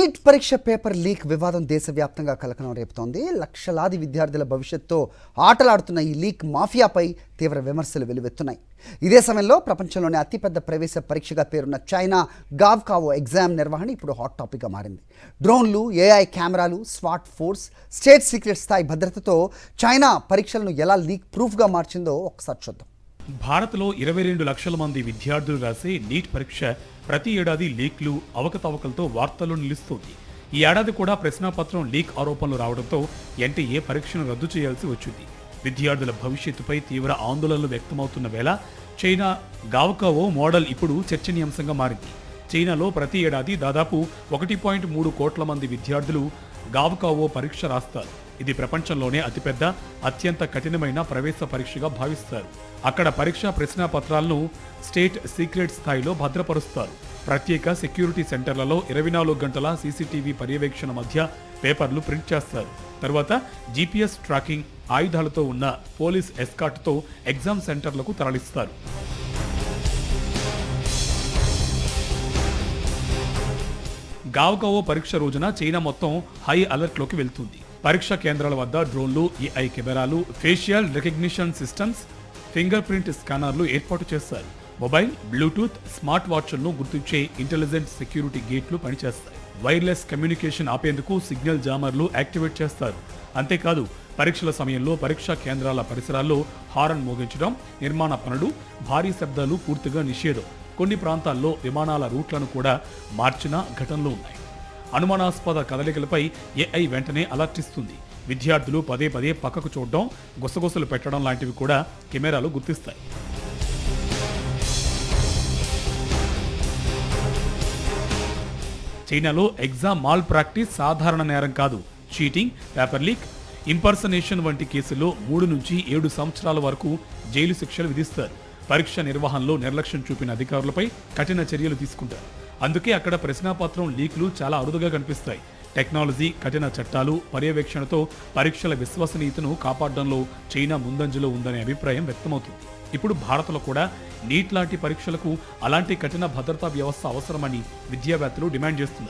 Neat పరీక్ష paper leak వివాదం దేశవ్యాప్తంగా కలకలం రేపుతోంది. లక్షలాది విద్యార్థుల భవిష్యత్తుతో ఆటలాడుతున్న ఈ లీక్ మాఫియాపై తీవ్ర విమర్శలు వెలువెత్తున్నాయి. ఇదే సమయంలో ప్రపంచంలోనే అతిపెద్ద ప్రవేశ పరీక్షగా పేరున్న చైనా గావ్కావో ఎగ్జామ్ నిర్వహణ ఇప్పుడు హాట్ టాపిక్గా మారింది. డ్రోన్లు, ఏఐ కెమెరాలు, స్వాట్ ఫోర్స్, స్టేట్ సీక్రెట్ స్థాయి భద్రతతో చైనా పరీక్షలను ఎలా లీక్ ప్రూఫ్గా మార్చిందో ఒకసారి చూద్దాం. భారత్లో 22 లక్షల మంది విద్యార్థులు రాసే నీట్ పరీక్ష ప్రతి ఏడాది లీక్లు, అవకతవకలతో వార్తల్లో నిలుస్తోంది. ఈ ఏడాది కూడా ప్రశ్నాపత్రం లీక్ ఆరోపణలు రావడంతో ఎన్టీఏ పరీక్షను రద్దు చేయాల్సి వచ్చింది. విద్యార్థుల భవిష్యత్తుపై తీవ్ర ఆందోళనలు వ్యక్తమవుతున్న వేళ చైనా గావ్కావో మోడల్ ఇప్పుడు చర్చనీయాంశంగా మారింది. చైనాలో ప్రతి ఏడాది దాదాపు 1.3 కోట్ల మంది విద్యార్థులు గావ్కావో పరీక్ష రాస్తారు. ఇది ప్రపంచంలోనే అతిపెద్ద, అత్యంత కఠినమైన ప్రవేశ పరీక్షగా భావిస్తారు. అక్కడ పరీక్షా ప్రశ్నాపత్రాలను స్టేట్ సీక్రెట్ స్థాయిలో భద్రపరుస్తారు. ప్రత్యేక సెక్యూరిటీ సెంటర్లలో 24 గంటల సీసీటీవీ పర్యవేక్షణ మధ్య పేపర్లు ప్రింట్ చేస్తారు. తర్వాత జీపీఎస్ ట్రాకింగ్, ఆయుధాలతో ఉన్న పోలీస్ ఎస్కార్ట్తో ఎగ్జామ్ సెంటర్లకు తరలిస్తారు. గావ్కావో పరీక్ష రోజున చైనా మొత్తం హై అలర్ట్లోకి వెళ్తుంది. పరీక్షా కేంద్రాల వద్ద డ్రోన్లు, ఏఐ కెమెరాలు, facial recognition systems, finger print స్కానర్లు ఏర్పాటు చేస్తారు. మొబైల్, బ్లూటూత్, స్మార్ట్ వాచ్లను గుర్తించే ఇంటెలిజెంట్ సెక్యూరిటీ గేట్లు పనిచేస్తాయి. వైర్లెస్ కమ్యూనికేషన్ ఆపేందుకు సిగ్నల్ జామర్లు యాక్టివేట్ చేస్తారు. అంతేకాదు, పరీక్షల సమయంలో పరీక్షా కేంద్రాల పరిసరాల్లో హారన్ మోగించడం, నిర్మాణ పనులు, భారీ శబ్దాలు పూర్తిగా నిషేధం. కొన్ని ప్రాంతాల్లో విమానాల రూట్లను కూడా మార్చిన ఘటనలు ఉన్నాయి. అనుమానాస్పద కదలికలపై ఏఐ వెంటనే అలర్ట్ ఇస్తుంది. విద్యార్థులు పదే పదే పక్కకు చూడడం, గుసగుసలు పెట్టడం లాంటివి కూడా కెమెరాలు గుర్తిస్తాయి. చైనాలో ఎగ్జామ్ మాల్ ప్రాక్టీస్ సాధారణ నేరం కాదు. చీటింగ్, పేపర్ లీక్, ఇంపర్సనేషన్ వంటి కేసుల్లో 3 నుంచి 7 సంవత్సరాల వరకు జైలు శిక్షలు విధిస్తారు. పరీక్ష నిర్వహణలో నిర్లక్ష్యం చూపిన అధికారులపై కఠిన చర్యలు తీసుకుంటారు. అందుకే అక్కడ ప్రశ్నాపత్రం లీక్లు చాలా అరుదుగా కనిపిస్తాయి. టెక్నాలజీ, కఠిన చట్టాలు, పర్యవేక్షణతో పరీక్షల విశ్వసనీయతను కాపాడడంలో చైనా ముందంజలో ఉందనే అభిప్రాయం వ్యక్తమవుతుంది. ఇప్పుడు భారత్లో కూడా నీట్ లాంటి పరీక్షలకు అలాంటి కఠిన భద్రతా వ్యవస్థ అవసరమని విద్యావేత్తలు డిమాండ్ చేస్తున్నారు.